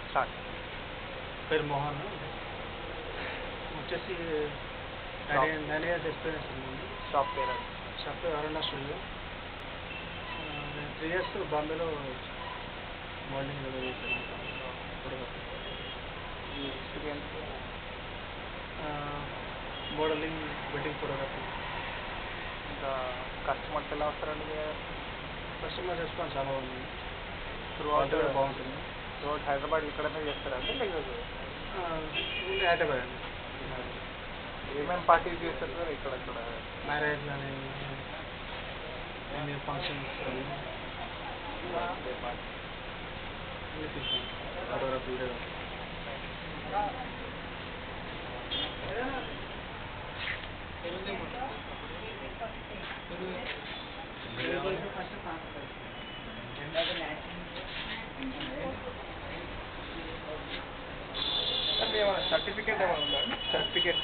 Start. పేరు మోహన్. వచ్చేసి 9 years experience ఉంది. షాప్ పేరు అది. షాప్ పేరు అరుణ స్టూడియో. నేను 3 years బాంబేలో మోడలింగ్ చేశాను. ఫోటోగ్రఫీ. ఈ ఎక్స్పీరియన్స్ మోడలింగ్, వెడ్డింగ్ ఫోటోగ్రఫీ. ఇంకా కస్టమర్స్ ఎలా వస్తారండి మీ దగ్గర? కస్టమర్ రెస్పాన్స్ చాలా బాగుంది. త్రూ బాగుంటుంది. త్రూఅవుట్ హైదరాబాద్ ఇక్కడనే చేస్తారండి లేకపోతే హైదరాబాద్ అండి. ఏమేమి పార్టీస్ చేస్తారు సార్ ఇక్కడ? మ్యారేజ్ కానీ ఫంక్షన్స్ ఫోటోగ్రఫీ, వీడియోగ్రఫీ. సర్టిఫికేట్ ఏమైనా ఉందా? సర్టిఫికేట్